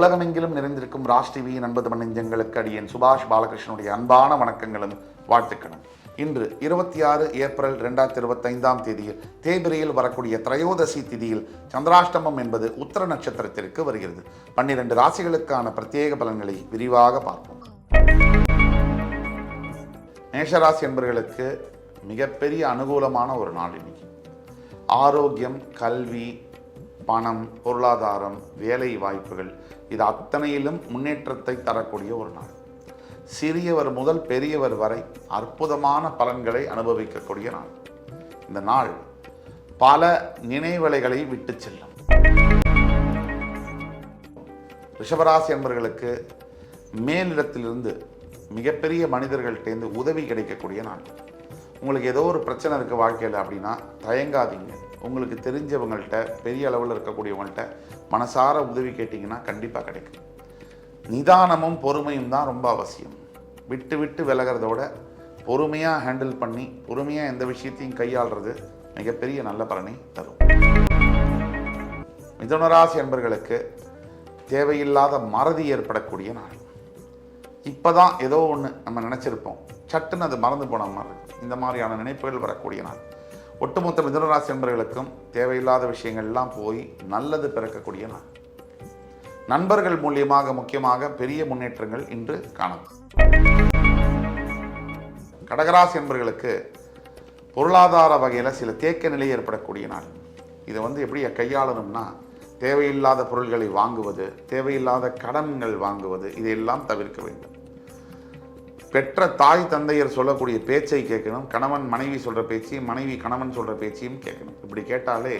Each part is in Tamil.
உலகமெங்கிலும் நிறைந்திருக்கும் ராஜ் டிவியின் 90 மணி நெஞ்சங்களுக்கு அடியேன் சுபாஷ் பாலகிருஷ்ணனுடைய அன்பான வணக்கங்களும் வாழ்த்துக்களும். இன்று 26 ஏப்ரல் 2025 தேதியில் தேய்பிரையில் வரக்கூடிய திரையோதசி திதியில் சந்திராஷ்டமம் என்பது உத்தர நட்சத்திரத்திற்கு வருகிறது. 12 ராசிகளுக்கான பிரத்யேக பலன்களை விரிவாக பார்ப்போம். மேஷராசி என்பவர்களுக்கு மிகப்பெரிய அனுகூலமான ஒரு நாள் இன்னைக்கு. ஆரோக்கியம், கல்வி, பணம், பொருளாதாரம், வேலை வாய்ப்புகள் இது அத்தனையிலும் முன்னேற்றத்தை தரக்கூடிய ஒரு நாள். சிறியவர் முதல் பெரியவர் வரை அற்புதமான பலன்களை அனுபவிக்கக்கூடிய நாள். இந்த நாள் பல நினைவலைகளை விட்டு செல்லும். ரிஷபராசி என்பவர்களுக்கு மேலிடத்திலிருந்து மிகப்பெரிய மனிதர்கள்டேந்து உதவி கிடைக்கக்கூடிய நாள். உங்களுக்கு ஏதோ ஒரு பிரச்சனை இருக்குது வாழ்க்கையில் அப்படின்னா தயங்காதீங்க. உங்களுக்கு தெரிஞ்சவங்கள்ட்ட, பெரிய அளவில் இருக்கக்கூடியவங்கள்ட்ட மனசார உதவி கேட்டிங்கன்னா கண்டிப்பாக கிடைக்கும். நிதானமும் பொறுமையும் தான் ரொம்ப அவசியம். விட்டு விட்டு விலகிறதோட பொறுமையாக ஹேண்டில் பண்ணி பொறுமையாக எந்த விஷயத்தையும் கையாளுறது மிகப்பெரிய நல்ல பலனை தரும். மிதுனராசி என்பவர்களுக்கு தேவையில்லாத மறதி ஏற்படக்கூடிய நாள். இப்போ தான் ஏதோ ஒன்று நம்ம நினச்சிருப்போம், சட்டுன்னு அது மறந்து போன மாதிரி இந்த மாதிரியான நினைப்புகள் வரக்கூடிய நாள். ஒட்டுமொத்த மிதுனராசி என்பவர்களுக்கும் தேவையில்லாத விஷயங்கள்லாம் போய் நல்லது பிறக்கக்கூடிய நாள். நண்பர்கள் மூலியமாக முக்கியமாக பெரிய முன்னேற்றங்கள் இன்று காணும். கடகராசி என்பவர்களுக்கு பொருளாதார வகையில் சில தேக்க நிலை ஏற்படக்கூடிய நாள். இதை எப்படி கையாளணும்னா தேவையில்லாத பொருள்களை வாங்குவது, தேவையில்லாத கடன்கள் வாங்குவது இதையெல்லாம் தவிர்க்க வேண்டும். பெற்ற தாய் தந்தையர் சொல்லக்கூடிய பேச்சை கேட்கணும். கணவன் மனைவி சொல்கிற பேச்சையும், மனைவி கணவன் சொல்கிற பேச்சையும் கேட்கணும். இப்படி கேட்டாலே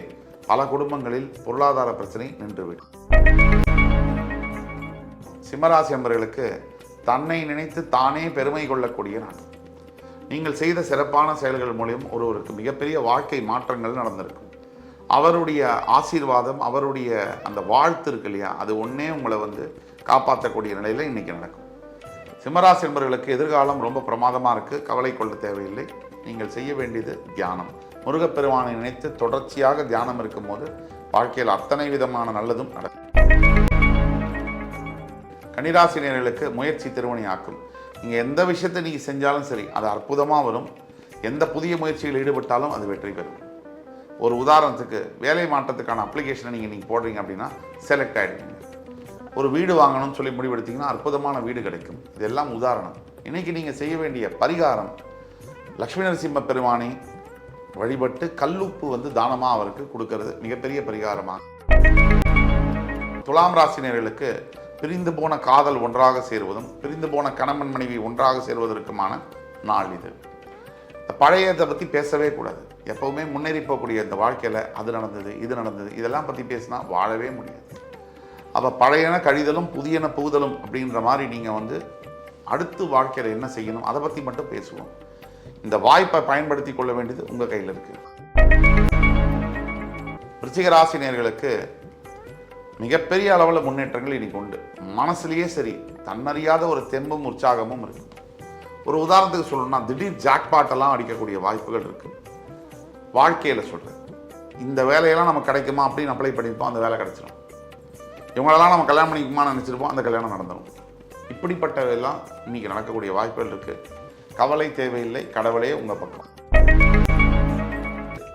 பல குடும்பங்களில் பொருளாதார பிரச்சனை நின்றுவிடும். சிம்மராசி என்பவர்களுக்கு தன்னை நினைத்து தானே பெருமை கொள்ளக்கூடிய நாள். நீங்கள் செய்த சிறப்பான செயல்கள் மூலம் ஒருவருக்கு மிகப்பெரிய வாழ்க்கை மாற்றங்கள் நடந்திருக்கும். அவருடைய ஆசீர்வாதம், அவருடைய அந்த வாழ்த்து இருக்கு இல்லையா, அது ஒன்றே உங்களை காப்பாற்றக்கூடிய நிலையில் இன்றைக்கி நடக்கும். சிம்மராசி என்பவர்களுக்கு எதிர்காலம் ரொம்ப பிரமாதமாக இருக்குது. கவலை கொள்ள தேவையில்லை. நீங்கள் செய்ய வேண்டியது தியானம். முருகப்பெருமானை நினைத்து தொடர்ச்சியாக தியானம் இருக்கும்போது வாழ்க்கையில் அத்தனை விதமான நல்லதும் நடக்கும். கன்னிராசினியர்களுக்கு முயற்சி திருவினையாக்கும். நீங்கள் எந்த விஷயத்தை நீங்கள் செஞ்சாலும் சரி அது அற்புதமாக வரும். எந்த புதிய முயற்சியில் ஈடுபட்டாலும் அது வெற்றி பெறும். ஒரு உதாரணத்துக்கு வேலை மாற்றத்துக்கான அப்ளிகேஷனை நீங்கள் போடுறீங்க அப்படின்னா செலக்ட் ஆகிடுவீங்க. ஒரு வீடு வாங்கணும்னு சொல்லி முடிவெடுத்தீங்கன்னா அற்புதமான வீடு கிடைக்கும். இதெல்லாம் உதாரணம். இன்றைக்கி நீங்கள் செய்ய வேண்டிய பரிகாரம், லக்ஷ்மி நரசிம்ம பெருமானை வழிபட்டு கல்லுப்பு தானமாக அவருக்கு கொடுக்கறது மிகப்பெரிய பரிகாரமாக. துலாம் ராசினியர்களுக்கு பிரிந்து போன காதல் ஒன்றாக சேருவதும், பிரிந்து போன கணவன் மனைவி ஒன்றாக சேருவதற்குமான நாள் இது. பழையதை பற்றி பேசவே கூடாது. எப்போவுமே முன்னேறி போகக்கூடிய இந்த வாழ்க்கையில் அது நடந்தது, இது நடந்தது, இதெல்லாம் பற்றி பேசினா வாழவே முடியாது. அப்போ பழையன கழிதலும் புதியன புகுதலும் அப்படின்ற மாதிரி நீங்கள் அடுத்து வாழ்க்கையில் என்ன செய்யணும் அதை பற்றி மட்டும் பேசுவோம். இந்த வாய்ப்பை பயன்படுத்தி கொள்ள வேண்டியது உங்கள் கையில் இருக்குது. விருச்சிக ராசினியர்களுக்கு மிகப்பெரிய அளவில் முன்னேற்றங்கள் இன்னைக்கு உண்டு. மனசுலேயே சரி தன்னறியாத ஒரு தெம்பும் உற்சாகமும் இருக்குது. ஒரு உதாரணத்துக்கு சொல்லணும்னா திடீர் ஜாக்பாட்டெல்லாம் அடிக்கக்கூடிய வாய்ப்புகள் இருக்குது. வாழ்க்கையில் சொல்கிறேன், இந்த வேலையெல்லாம் நமக்கு கிடைக்குமா அப்படின்னு அப்ளை பண்ணியிருப்போம், அந்த வேலை கிடைச்சிடும். இவங்களெல்லாம் நம்ம கல்யாணம் பண்ணிக்குமான்னு நினச்சிருப்போம், அந்த கல்யாணம் நடந்துடும். இப்படிப்பட்டவெல்லாம் இன்றைக்கி நடக்கக்கூடிய வாய்ப்புகள் இருக்குது. கவலை தேவையில்லை, கடவுளே உங்கள் பக்கம்.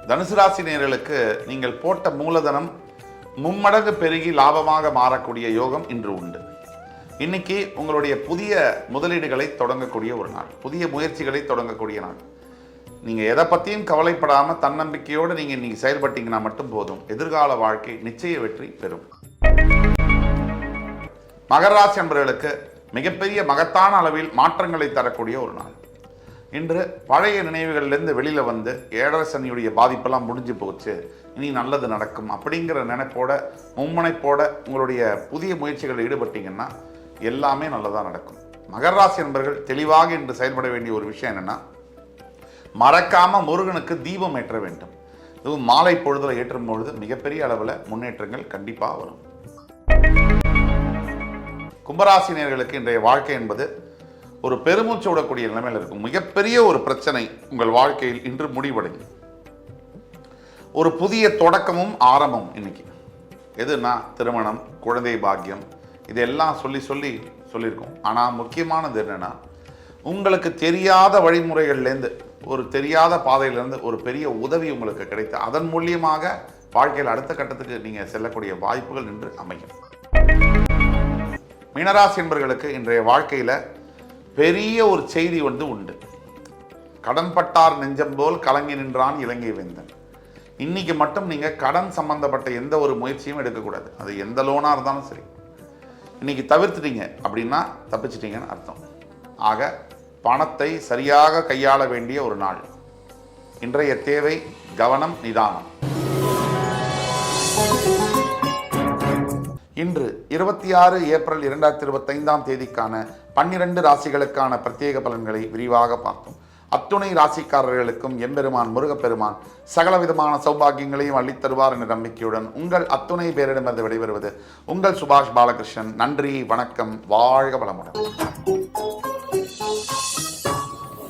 தனுசு ராசி நேயர்களுக்கு நீங்கள் போட்ட மூலதனம் மும்மடங்கு பெருகி லாபமாக மாறக்கூடிய யோகம் இன்று உண்டு. இன்னைக்கு உங்களுடைய புதிய முதலீடுகளை தொடங்கக்கூடிய ஒரு நாள், புதிய முயற்சிகளை தொடங்கக்கூடிய நாள். நீங்கள் எதை பற்றியும் கவலைப்படாமல் தன்னம்பிக்கையோடு நீங்கள் இன்றைக்கி செயல்பட்டீங்கன்னா மட்டும் போதும். எதிர்கால வாழ்க்கை நிச்சய வெற்றி பெறும். மகர ராசி என்பவர்களுக்கு மிகப்பெரிய மகத்தான அளவில் மாற்றங்களை தரக்கூடிய ஒரு நாள். இன்று பழைய நினைவுகள்லேருந்து வெளியில் ஏழரை சனியுடைய பாதிப்பெல்லாம் முடிஞ்சு போச்சு, இனி நல்லது நடக்கும் அப்படிங்கிற நினைப்போட மும்முனைப்போட உங்களுடைய புதிய முயற்சிகளில் ஈடுபட்டீங்கன்னா எல்லாமே நல்லதாக நடக்கும். மகர ராசி என்பவர்கள் தெளிவாக இன்று செயல்பட வேண்டிய ஒரு விஷயம் என்னென்னா, மறக்காமல் முருகனுக்கு தீபம் ஏற்ற வேண்டும். இதுவும் மாலை பொழுதில் ஏற்றும் பொழுது மிகப்பெரிய அளவில் முன்னேற்றங்கள் கண்டிப்பாக வரும். கும்பராசினியர்களுக்கு இன்றைய வாழ்க்கை என்பது ஒரு பெருமூச்சு விடக்கூடிய நிலைமையில் இருக்கும். மிகப்பெரிய ஒரு பிரச்சனை உங்கள் வாழ்க்கையில் இன்று முடிவடையும். ஒரு புதிய தொடக்கமும் ஆரம்பமும் இன்னைக்கு. எதுனா திருமணம், குழந்தை பாக்கியம், இதெல்லாம் சொல்லியிருக்கோம். ஆனால் முக்கியமானது என்னென்னா, உங்களுக்கு தெரியாத வழிமுறைகள்லேருந்து, ஒரு தெரியாத பாதையிலேருந்து ஒரு பெரிய உதவி உங்களுக்கு கிடைத்து அதன் மூலியமாக வாழ்க்கையில் அடுத்த கட்டத்துக்கு நீங்கள் செல்லக்கூடிய வாய்ப்புகள் இன்று அமையும். மீனராசி என்பவர்களுக்கு இன்றைய வாழ்க்கையில் பெரிய ஒரு செய்தி உண்டு. கடன்பட்டார் நெஞ்சம் போல் கலங்கி நின்றான் இலங்கை வேந்தன். இன்னைக்கு மட்டும் நீங்கள் கடன் சம்பந்தப்பட்ட எந்த ஒரு முயற்சியும் எடுக்கக்கூடாது. அது எந்த லோனாக இருந்தாலும் சரி, இன்னைக்கு தவிர்த்துட்டீங்க அப்படின்னா தப்பிச்சிட்டீங்கன்னு அர்த்தம். ஆக பணத்தை சரியாக கையாள வேண்டிய ஒரு நாள். இன்றைய தேவை கவனம், நிதானம். இன்று 26 ஏப்ரல் 2025 தேதிக்கான 12 ராசிகளுக்கான பிரத்யேக பலன்களை விரிவாக பார்த்தோம். அத்துணை ராசிக்காரர்களுக்கும் எம்பெருமான் முருகப்பெருமான் சகலவிதமான சௌபாகியங்களையும் அள்ளித்தருவார் என்ற நம்பிக்கையுடன் உங்கள் அத்துணை பேரிடமிருந்து விடைபெறுவது உங்கள் சுபாஷ் பாலகிருஷ்ணன். நன்றி, வணக்கம், வாழ்க வளமுடன்.